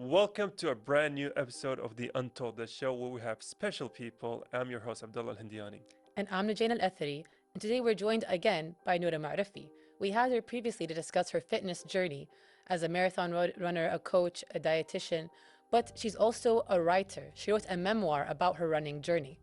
Welcome to a brand new episode of the Untold, the show where we have special people. I'm your host, Abdullah Al-Hindiani. And I'm Najeen Al-Athari, and today we're joined again by Noura Marafi. We had her previously to discuss her fitness journey as a marathon runner, a coach, a dietitian, but she's also a writer. She wrote a memoir about her running journey.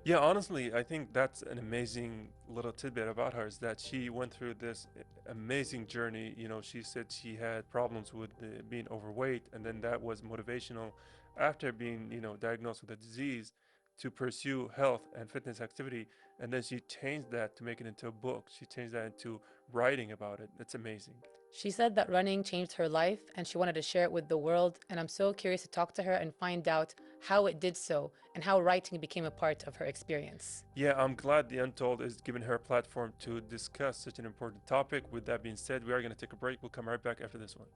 Yeah, honestly, I think that's an amazing little tidbit about her is that she went through this amazing journey. You know, she said she had problems with being overweight, and then that was motivational after being, diagnosed with a disease to pursue health and fitness activity. And then she changed that to make it into a book. She changed that into writing about it. It's amazing. She said that running changed her life and she wanted to share it with the world. And I'm so curious to talk to her and find out how it did so and how writing became a part of her experience. Yeah, I'm glad the Untold is giving her a platform to discuss such an important topic. With that being said, we are going to take a break. We'll come right back after this one.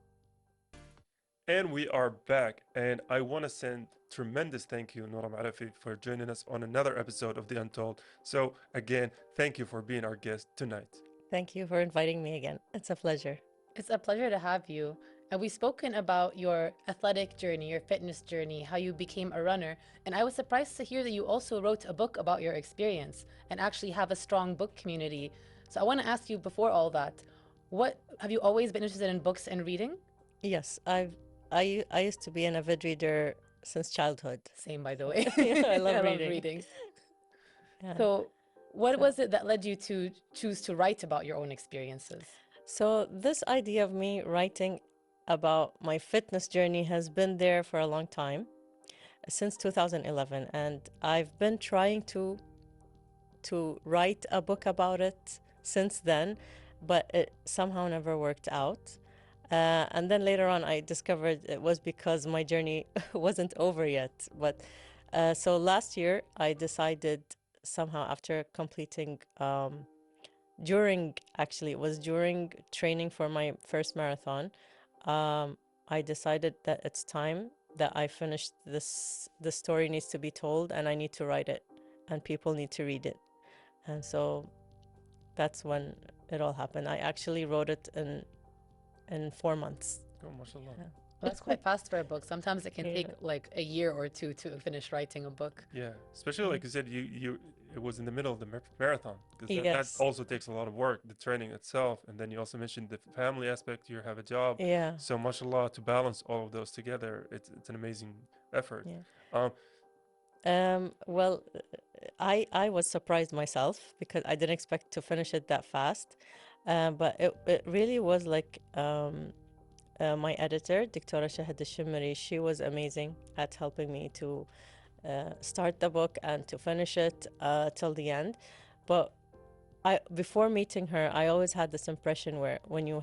And we are back, and I want to send tremendous thank you, Noura Marafi, for joining us on another episode of The Untold. So, again, thank you for being our guest tonight. Thank you for inviting me again. It's a pleasure. It's a pleasure to have you. And we've spoken about your athletic journey, your fitness journey, how you became a runner. And I was surprised to hear that you also wrote a book about your experience and actually have a strong book community. So I want to ask you before all that, what have you always been interested in books and reading? Yes, I used to be an avid reader since childhood. Same, by the way. I love I reading. love reading. Yeah. So what was it that led you to choose to write about your own experiences? So this idea of me writing about my fitness journey has been there for a long time, since 2011, and I've been trying to write a book about it since then, but it somehow never worked out. And then later on, I discovered it was because my journey wasn't over yet. But so last year, I decided somehow after completing, it was during training for my first marathon, I decided that it's time that I finished this. The story needs to be told, and I need to write it, and people need to read it. And so that's when it all happened. I actually wrote it in 4 months. Oh, mashallah. Yeah. Well, that's quite fast for a book. Sometimes it can Yeah. take like a year or two to finish writing a book. Yeah, especially like you said, it was in the middle of the marathon because that Yes. also takes a lot of work, the training itself, and then you also mentioned the family aspect. You have a job, Yeah. so mashallah, to balance all of those together, it's an amazing effort. Yeah. Um, Well, I was surprised myself because I didn't expect to finish it that fast. But it really was like my editor, Dr. Shahid Al-Shimri, she was amazing at helping me to start the book and to finish it till the end. But before meeting her, I always had this impression where when you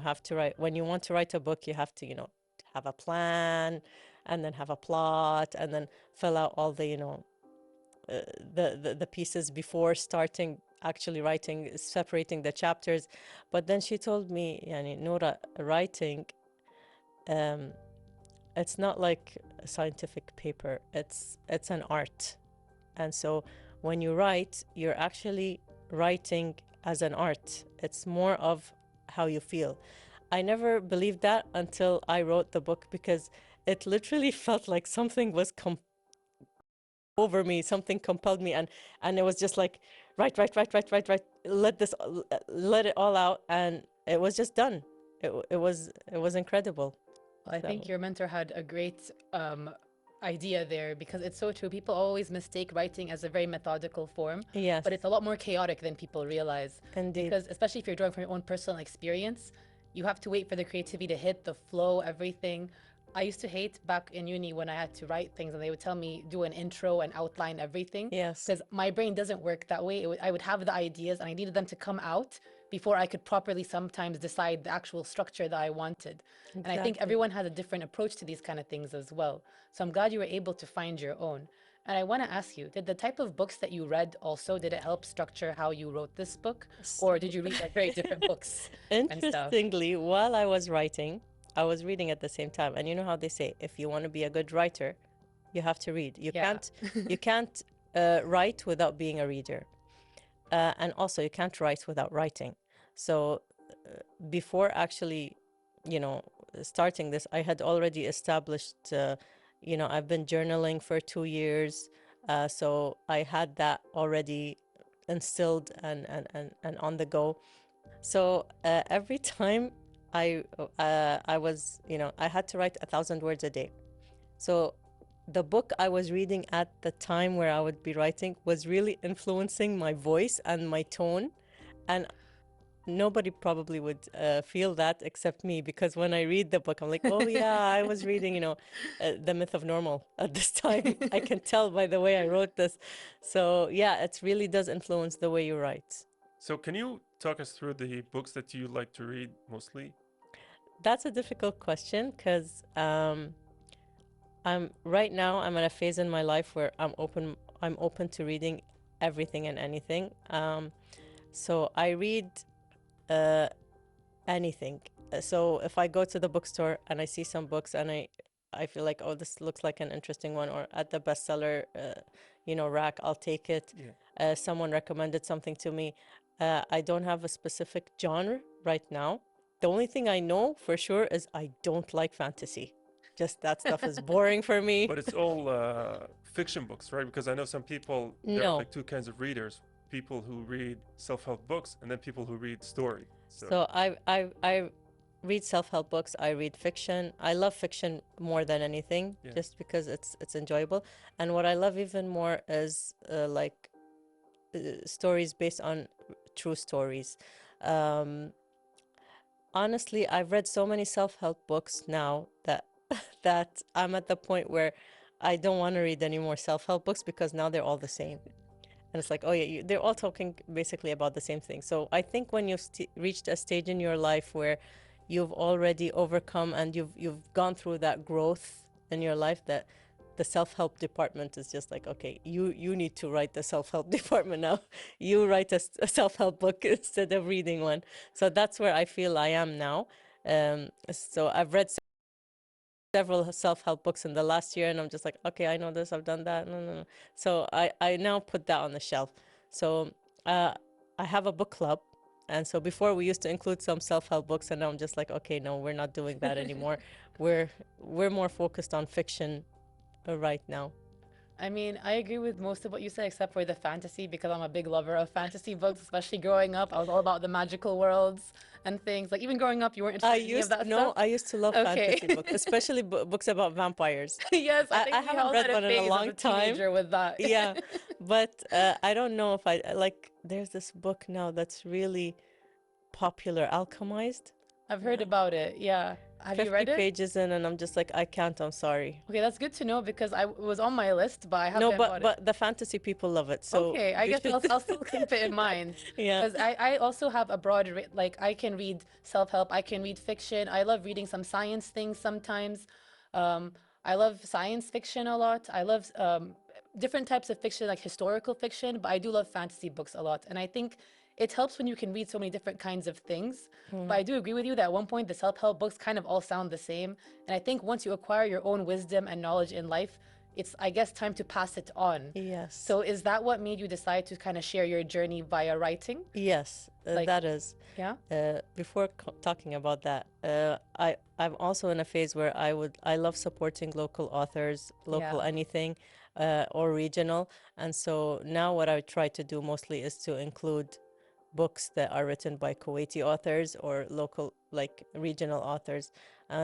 want to write a book, you have to, have a plan and then have a plot and then fill out all the, the pieces before starting actually writing, separating the chapters. But then she told me, yani, Noura, writing, it's not like a scientific paper. It's an art. And so when you write, you're actually writing as an art. It's more of how you feel. I never believed that until I wrote the book because it literally felt like something was over me, something compelled me, and it was just like write, let it all out, and it was just done. It was incredible. Well, I think your mentor had a great idea there because it's so true. People always mistake writing as a very methodical form, Yes, but it's a lot more chaotic than people realize. indeed. Because especially if you're drawing from your own personal experience, you have to wait for the creativity to hit, the flow, everything. I used to hate back in uni when I had to write things and they would tell me do an intro and outline everything. Yes, Because my brain doesn't work that way. I would have the ideas and I needed them to come out before I could properly sometimes decide the actual structure that I wanted. And I think exactly. everyone has a different approach to these kind of things as well. So I'm glad you were able to find your own. And I want to ask you, did the type of books that you read also, did it help structure how you wrote this book? Or did you read like very different books and stuff? Interestingly, while I was writing, I was reading at the same time. And you know how they say, if you want to be a good writer, you have to read. You Yeah. can't write without being a reader. And also, you can't write without writing. So before actually, starting this, I had already established, I've been journaling for 2 years. So I had that already instilled and on the go. So every time I was, I had to write 1,000 words a day. So the book I was reading at the time where I would be writing was really influencing my voice and my tone. And nobody probably would feel that except me, because when I read the book, I'm like, oh yeah, I was reading, The Myth of Normal at this time. I can tell by the way I wrote this. So yeah, it really does influence the way you write. So can you talk us through the books that you like to read mostly? That's a difficult question, because I'm at a phase in my life where I'm open to reading everything and anything. So I read anything. So if I go to the bookstore and I see some books and I feel like, oh, this looks like an interesting one, or at the bestseller rack, I'll take it. Yeah. Someone recommended something to me. I don't have a specific genre right now. The only thing I know for sure is I don't like fantasy. Just that stuff is boring for me. But it's all fiction books, right? Because I know some people, there are No. like two kinds of readers: people who read self-help books, and then people who read story. So I read self-help books. I read fiction. I love fiction more than anything, Yeah. just because it's enjoyable. And what I love even more is stories based on true stories. Honestly, I've read so many self-help books now that that I'm at the point where I don't want to read any more self-help books, because now they're all the same. And it's like, oh yeah, they're all talking basically about the same thing. So I think when you've reached a stage in your life where you've already overcome and you've gone through that growth in your life, that the self-help department is just like, okay, you need to write the self-help department now. You write a self-help book instead of reading one. So that's where I feel I am now. So I've read several self-help books in the last year, and I'm just like, okay, I know this, I've done that. No. So I now put that on the shelf. So I have a book club. And so before we used to include some self-help books, and now I'm just like, okay, no, we're not doing that anymore. We're more focused on fiction right now. I mean, I agree with most of what you said, except for the fantasy, because I'm a big lover of fantasy books, especially growing up. I was all about the magical worlds and things. Like, even growing up, you weren't interested in any of that stuff? I used to love fantasy books, especially books about vampires. Yes, I think we haven't all read had a one in a phase as long a time. teenager with that. Yeah, but I don't know if I like. There's this book now that's really popular, Alchemized. I've heard about it. Yeah. Have you read 50 it? pages in, and I'm just like, I can't. I'm sorry. Okay, that's good to know, because it was on my list, but I haven't No, bought it. but the fantasy people love it. So Okay, I you guess should- I'll still keep it in mind. Yeah. Because I also have a broad, like, I can read self-help, I can read fiction. I love reading some science things sometimes. I love science fiction a lot. I love different types of fiction, like historical fiction, but I do love fantasy books a lot. And I think it helps when you can read so many different kinds of things. But I do agree with you that at one point the self-help books kind of all sound the same. And I think once you acquire your own wisdom and knowledge in life, it's, I guess, time to pass it on. Yes. So is that what made you decide to kind of share your journey via writing? Yes, that is. Yeah. Before talking about that, I'm also in a phase where I love supporting local authors, local anything, or regional. And so now what I try to do mostly is to include books that are written by Kuwaiti authors or local, like regional authors.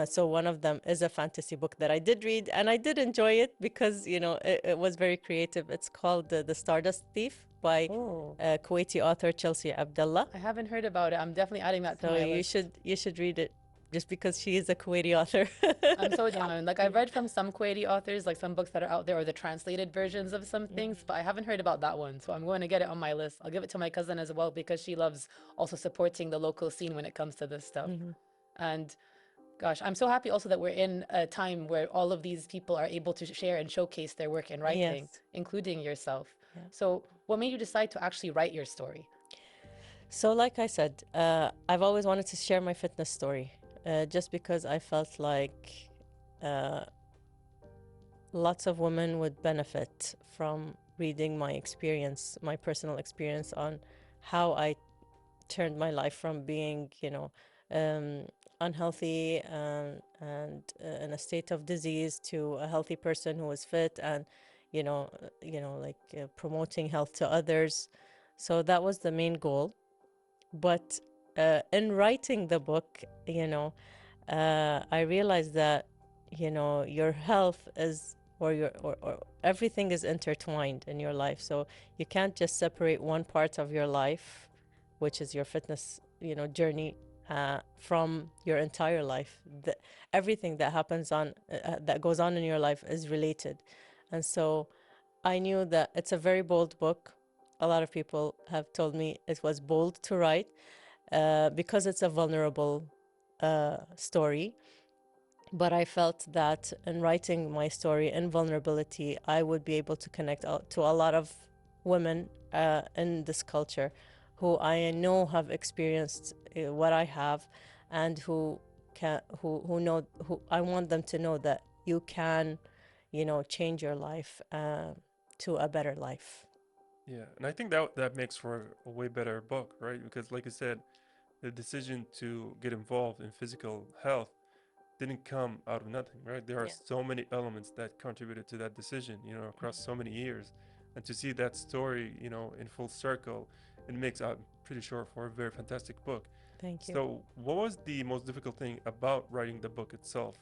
So one of them is a fantasy book that I did read, and I did enjoy it because, it was very creative. It's called The Stardust Thief by Kuwaiti author Chelsea Abdullah. I haven't heard about it. I'm definitely adding that to my list. So you should read it, just because she is a Kuwaiti author. I'm so down. Like, I've read from some Kuwaiti authors, like some books that are out there, or the translated versions of some things, but I haven't heard about that one. So I'm going to get it on my list. I'll give it to my cousin as well, because she loves also supporting the local scene when it comes to this stuff. And gosh, I'm so happy also that we're in a time where all of these people are able to share and showcase their work in writing, including yourself. So what made you decide to actually write your story? So like I said, I've always wanted to share my fitness story. Just because I felt like lots of women would benefit from reading my experience, my personal experience on how I turned my life from being, unhealthy and in a state of disease to a healthy person who is fit and, like promoting health to others. So that was the main goal. But in writing the book, I realized that, your health is, or everything is intertwined in your life. So you can't just separate one part of your life, which is your fitness, journey, from your entire life. Everything that happens that goes on in your life is related. And so I knew that it's a very bold book. A lot of people have told me it was bold to write because it's a vulnerable story. But I felt that in writing my story in vulnerability, I would be able to connect to a lot of women in this culture who I know have experienced what I have, and who know, who I want them to know that you can, change your life to a better life. Yeah, and I think that makes for a way better book, right? Because like I said, the decision to get involved in physical health didn't come out of nothing, right? There are Yeah. so many elements that contributed to that decision, across so many years. And to see that story, in full circle, it makes, I'm pretty sure, for a very fantastic book. Thank you. So, what was the most difficult thing about writing the book itself?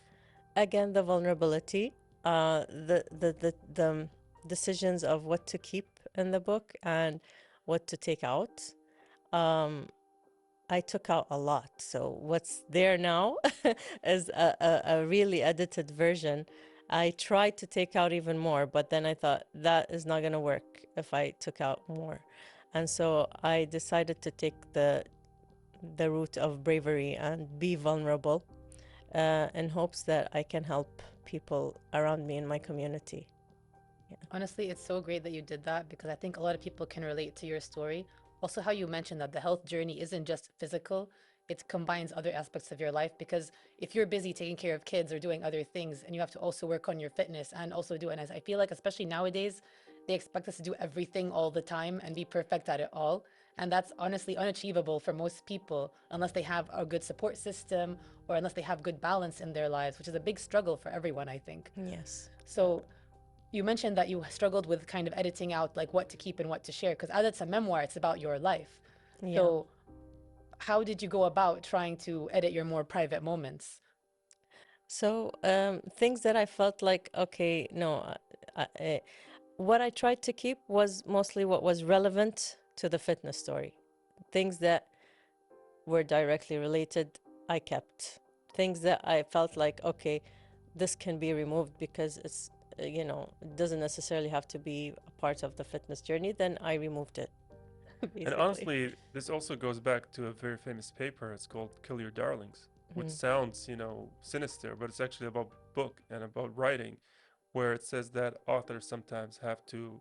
Again, the vulnerability, the decisions of what to keep in the book and what to take out. I took out a lot. So what's there now is a really edited version. I tried to take out even more, but then I thought that is not going to work if I took out more. And so I decided to take the route of bravery and be vulnerable in hopes that I can help people around me in my community. Honestly, it's so great that you did that because I think a lot of people can relate to your story. Also, how you mentioned that the health journey isn't just physical, it combines other aspects of your life. Because if you're busy taking care of kids or doing other things, and you have to also work on your fitness and also do it, and I feel like, especially nowadays, they expect us to do everything all the time and be perfect at it all. And that's honestly unachievable for most people unless they have a good support system or unless they have good balance in their lives, which is a big struggle for everyone, I think. Yes. So, you mentioned that you struggled with kind of editing out like what to keep and what to share because as it's a memoir, it's about your life. Yeah. So how did you go about trying to edit your more private moments? So things that I felt like, okay, no, what I tried to keep was mostly what was relevant to the fitness story. Things that were directly related, I kept. Things that I felt like, okay, this can be removed because it's, it doesn't necessarily have to be a part of the fitness journey, then I removed it, And basically. honestly, this also goes back to a very famous paper. It's called Kill Your Darlings, which sounds, sinister, but it's actually about book and about writing, where it says that authors sometimes have to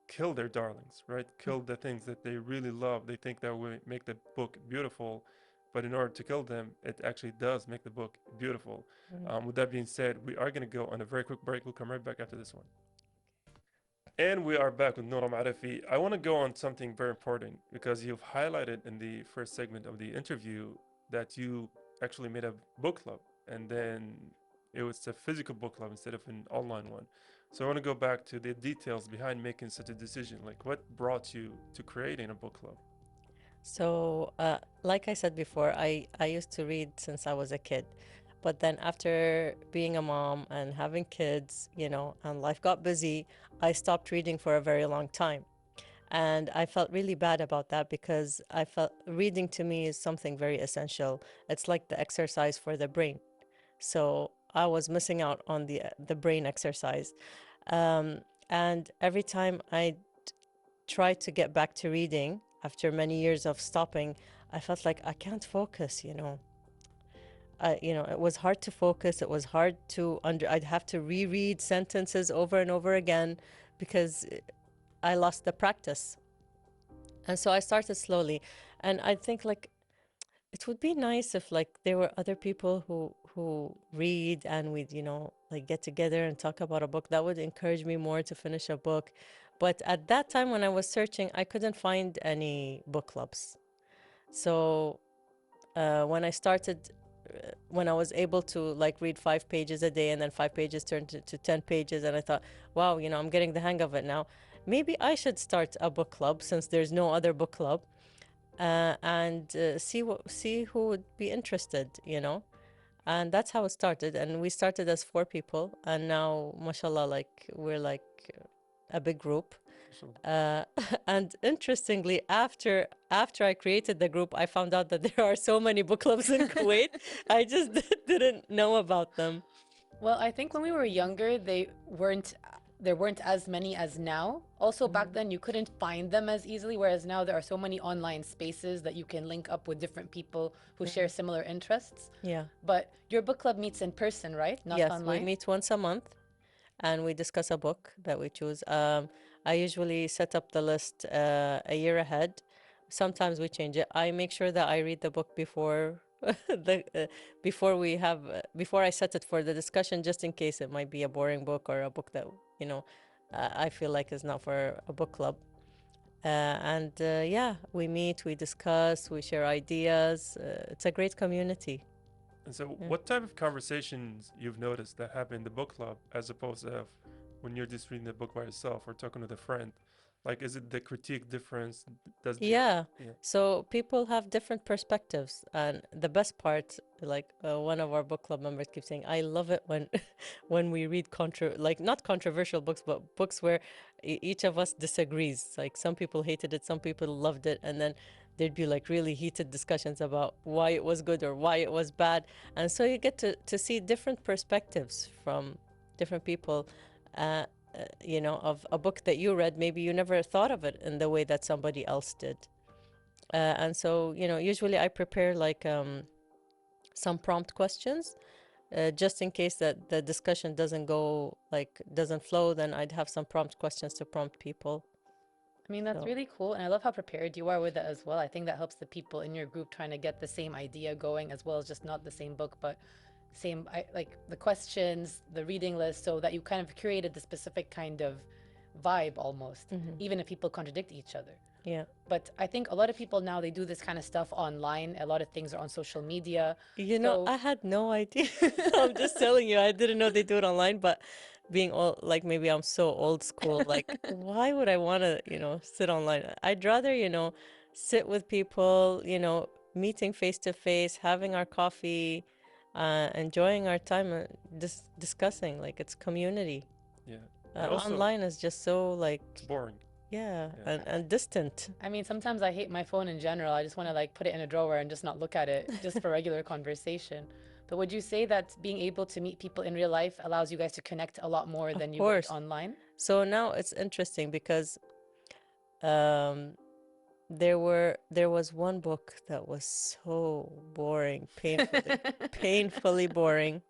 kill their darlings, right? Kill the things that they really love. They think that will make the book beautiful, but in order to kill them, it actually does make the book beautiful. With that being said, we are going to go on a very quick break. We'll come right back after this one. And we are back with Noura Marafi. I want to go on something very important because you've highlighted in the first segment of the interview that you actually made a book club, and then it was a physical book club instead of an online one. So I want to go back to the details behind making such a decision. Like, what brought you to creating a book club? So, like I said before, I used to read since I was a kid. But then after being a mom and having kids, and life got busy, I stopped reading for a very long time. And I felt really bad about that because I felt reading to me is something very essential. It's like the exercise for the brain. So I was missing out on the brain exercise. And every time I tried to get back to reading after many years of stopping, I felt like I can't focus. It was hard to focus. It was hard to I'd have to reread sentences over and over again because I lost the practice. And so I started slowly. And I think like it would be nice if like there were other people who read and we'd, like get together and talk about a book. That would encourage me more to finish a book. But at that time when I was searching, I couldn't find any book clubs. So when I started when I was able to like read 5 pages a day, and then 5 pages turned to 10 pages, and I thought, wow, you know, I'm getting the hang of it now. Maybe I should start a book club since there's no other book club, and see who would be interested, you know. And that's how it started. And we started as 4 people, and now, mashallah, like we're like a big group. So, And interestingly, after I created the group, I found out that there are so many book clubs in Kuwait. I just didn't know about them. Well, I think when we were younger, there weren't as many as now. Also, back then you couldn't find them as easily, whereas now there are so many online spaces that you can link up with different people who share similar interests. Yeah. But your book club meets in person, right? Not Yes, online? we meet once a month, and we discuss a book that we choose. I usually set up the list a year ahead. Sometimes we change it. I make sure that I read the book before before I set it for the discussion, just in case it might be a boring book or a book that, you know, I feel like is not for a book club. And yeah, we meet, we discuss, we share ideas. It's a great community. and so Yeah. what type of conversations you've noticed that happen in the book club as opposed to when you're just reading the book by yourself or talking with a friend? Like, is it the critique difference? Does the, Yeah. yeah. So people have different perspectives, and the best part, like one of our book club members keeps saying, I love it when when we read like not controversial books, but books where each of us disagrees. Like some people hated it, some people loved it, and then there'd be like really heated discussions about why it was good or why it was bad. And so you get to see different perspectives from different people. You know, of a book that you read, maybe you never thought of it in the way that somebody else did. And so, you know, usually I prepare like some prompt questions, just in case that the discussion doesn't flow, then I'd have some prompt questions to prompt people. I mean, that's So, really cool. And I love how prepared you are with it as well. I think that helps the people in your group trying to get the same idea going, as well as just not the same book, but like the questions, the reading list, so that you kind of created the specific kind of vibe almost, even if people contradict each other. yeah. But I think a lot of people now, they do this kind of stuff online. A lot of things are on social media. You know, So I had no idea. I'm just telling you, I didn't know they do it online, but being all like maybe I'm so old school, like why would I want to, you know, sit online? I'd rather, you know, sit with people, you know, meeting face to face, having our coffee, enjoying our time, discussing, like it's community. Yeah. And also, Online is just so like, it's boring. yeah, Yeah. and distant. I mean, sometimes I hate my phone in general. I just want to like put it in a drawer and just not look at it, just for regular conversation. But would you say that being able to meet people in real life allows you guys to connect a lot more than you would course. online? So now it's interesting because um, there was one book that was so boring, painfully boring,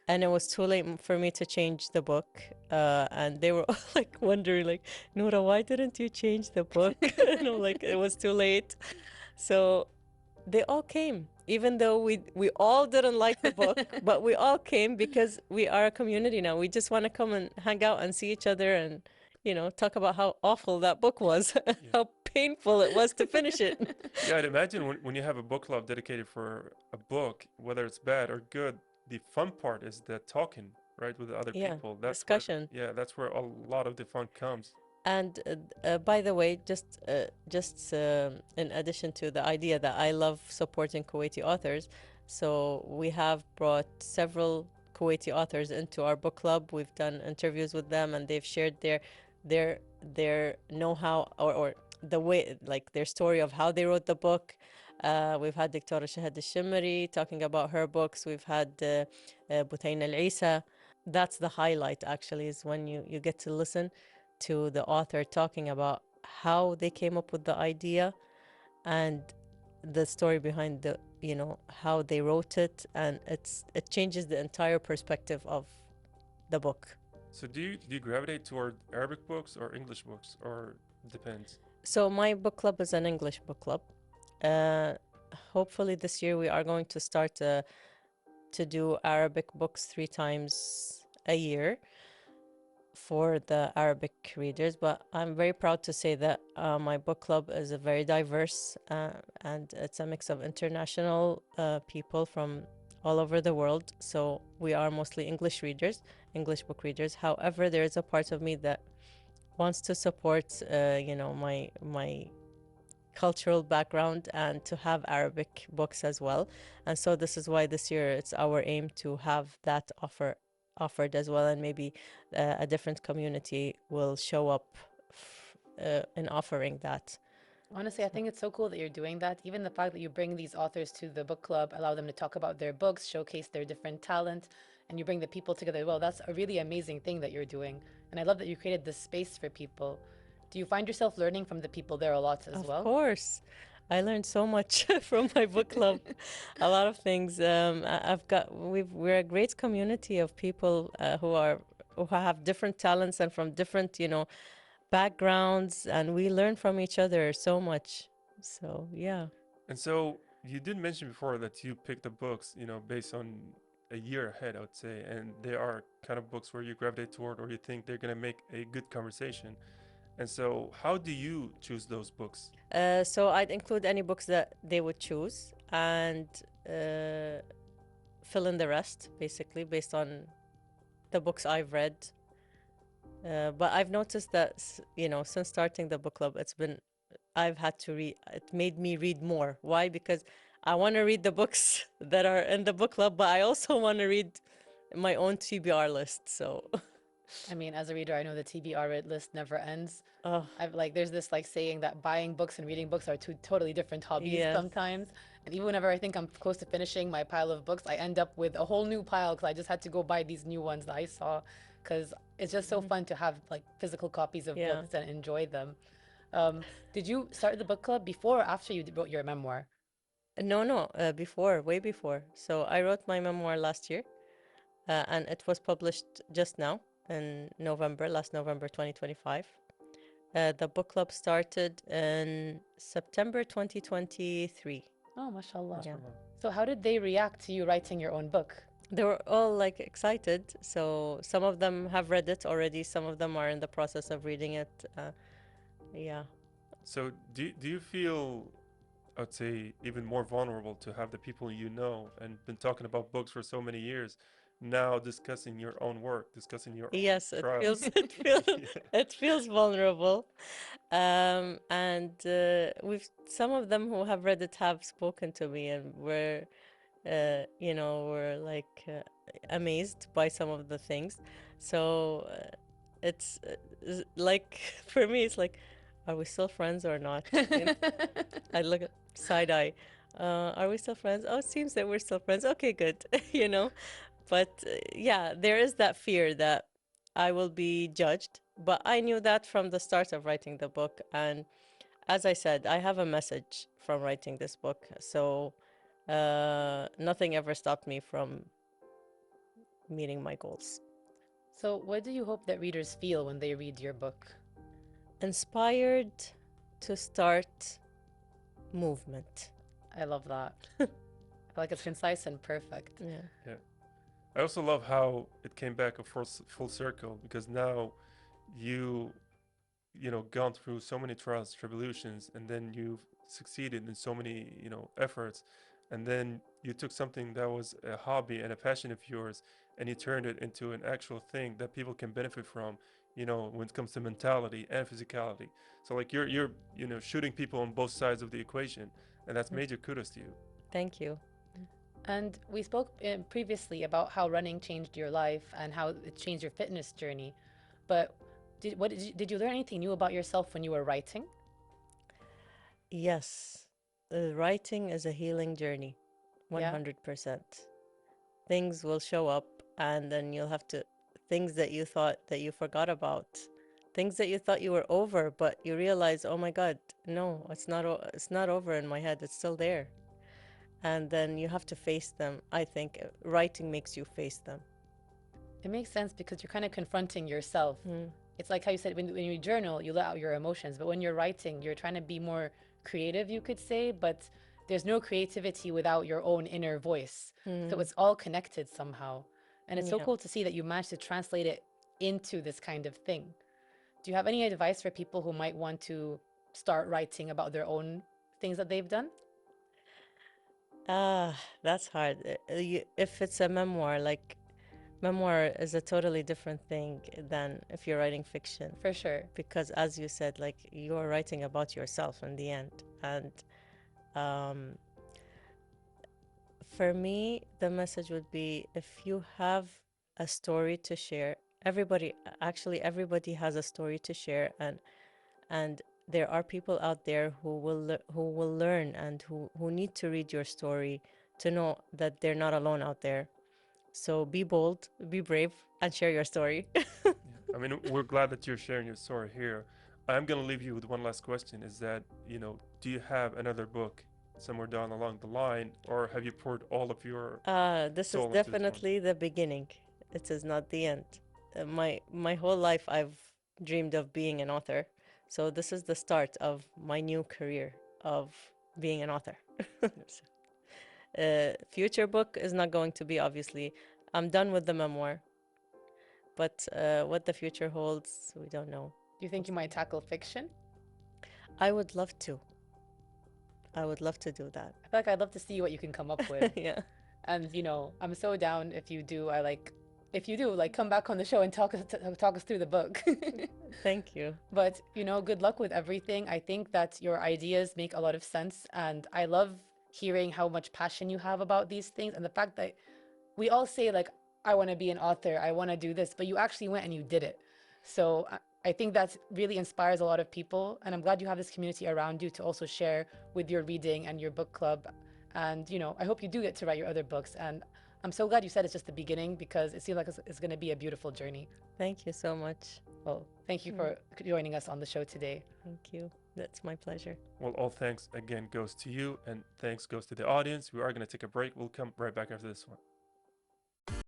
and it was too late for me to change the book. And they were all like wondering, like, Noura, why didn't you change the book? And I'm like, it was too late. So they all came, even though we all didn't like the book, but we all came because we are a community now. We just want to come and hang out and see each other and, you know, talk about how awful that book was, how painful it was to finish it. Yeah, I'd imagine when you have a book club dedicated for a book, whether it's bad or good, the fun part is the talking, right, with the other Yeah, people. That's discussion. Where, yeah, that's where a lot of the fun comes. And by the way, just in addition to the idea that I love supporting Kuwaiti authors, so we have brought several Kuwaiti authors into our book club. We've done interviews with them, and they've shared their know-how or the way, like their story of how they wrote the book. We've had Dr. Shahad al-Shimri talking about her books. We've had Butayn al-Isa. That's the highlight, actually, is when you get to listen to the author talking about how they came up with the idea and the story behind the, you know, how they wrote it, and it changes the entire perspective of the book. So do you gravitate toward Arabic books or English books, or depends? So my book club is an English book club. Hopefully this year we are going to start to do Arabic books 3 times a year for the Arabic readers, but I'm very proud to say that my book club is a very diverse and it's a mix of international people from all over the world. So we are mostly English readers, English book readers. However, there is a part of me that wants to support, my cultural background and to have Arabic books as well. And so this is why this year it's our aim to have that offered as well, and maybe a different community will show up in offering that. Honestly, I think it's so cool that you're doing that. Even the fact that you bring these authors to the book club, allow them to talk about their books, showcase their different talent, and you bring the people together. Well, that's a really amazing thing that you're doing. And I love that you created this space for people. Do you find yourself learning from the people there a lot as Of well? course. I learned so much from my book club. A lot of things. We're a great community of people who have different talents and from different, backgrounds, and we learn from each other so much. So, yeah. And so you did mention before that you picked the books, based on a year ahead, I would say, and they are kind of books where you gravitate toward or you think they're going to make a good conversation. And so how do you choose those books? So I'd include any books that they would choose and fill in the rest, basically, based on the books I've read. But I've noticed that, since starting the book club, I've had to read, it made me read more. Why? Because I want to read the books that are in the book club, but I also want to read my own TBR list. So, I mean, as a reader, I know the TBR list never ends. oh, There's this saying that buying books and reading books are two totally different hobbies yes. sometimes. And even whenever I think I'm close to finishing my pile of books, I end up with a whole new pile because I just had to go buy these new ones that I saw. Because it's just so fun to have physical copies of Yeah. books and enjoy them. Did you start the book club before or after you wrote your memoir? No, before, way before. So I wrote my memoir last year, and it was published just now in last November 2025. The book club started in September 2023. Oh, mashallah. Yeah. So how did they react to you writing your own book? They were all excited. So some of them have read it already. Some of them are in the process of reading it. Yeah. So do you feel, I would say, even more vulnerable to have the people and been talking about books for so many years, now discussing your own work, discussing your Yes, own trials? it feels vulnerable. And some of them who have read it have spoken to me, and were amazed by some of the things. So it's for me, it's like, are we still friends or not? I look at side eye. Are we still friends? Oh, it seems that we're still friends. Okay, good. But yeah, there is that fear that I will be judged. But I knew that from the start of writing the book. And as I said, I have a message from writing this book. So nothing ever stopped me from meeting my goals. So what do you hope that readers feel when they read your book? Inspired to start movement. I love that. I feel like it's concise and perfect. Yeah. I also love how it came back a full circle, because now gone through so many trials, tribulations, and then you've succeeded in so many, efforts. And then you took something that was a hobby and a passion of yours, and you turned it into an actual thing that people can benefit from, when it comes to mentality and physicality. So you're shooting people on both sides of the equation, and that's major kudos to you. Thank you. And we spoke previously about how running changed your life and how it changed your fitness journey. But did you learn anything new about yourself when you were writing? Yes, writing is a healing journey, 100%. Things will show up, and then you'll have to, things that you thought that you forgot about, things that you thought you were over, but you realize, oh my God, no, it's not over in my head, it's still there. And then you have to face them. I think writing makes you face them. It makes sense because you're kind of confronting yourself. It's like how you said, when you journal, you let out your emotions. But when you're writing, you're trying to be more creative, you could say. But there's no creativity without your own inner voice. So it's all connected somehow. And it's so cool to see that you managed to translate it into this kind of thing. Do you have any advice for people who might want to start writing about their own things that they've done? That's hard. If it's a memoir, like memoir is a totally different thing than if you're writing fiction. For sure. Because as you said, like you're writing about yourself in the end. And um, for me, the message would be if you have a story to share, everybody has a story to share, and there are people out there who will learn and who need to read your story to know that they're not alone out there. So be bold, be brave, and share your story. I mean, we're glad that you're sharing your story here. I'm gonna leave you with one last question: is that, do you have another book somewhere down along the line, or have you poured all of your This is soul into this one? definitely the beginning. It is not the end. My whole life I've dreamed of being an author. So this is the start of my new career of being an author. Future book is not going to be, obviously. I'm done with the memoir, but what the future holds, we don't know. Do you think you might tackle fiction? I would love to. I would love to do that. I feel like I'd love to see what you can come up with. Yeah. And I'm so down if you do. If you do, like, come back on the show and talk us through the book. Thank you. But good luck with everything. I think that your ideas make a lot of sense, and I love hearing how much passion you have about these things, and the fact that we all say, like, I want to be an author, I want to do this, but you actually went and you did it. So I think that really inspires a lot of people, and I'm glad you have this community around you to also share with your reading and your book club. And I hope you do get to write your other books, and I'm so glad you said it's just the beginning, because it seems like it's going to be a beautiful journey. Thank you so much. Well, thank you for joining us on the show today. Thank you. That's my pleasure. Well, all thanks again goes to you, and thanks goes to the audience. We are going to take a break. We'll come right back after this one.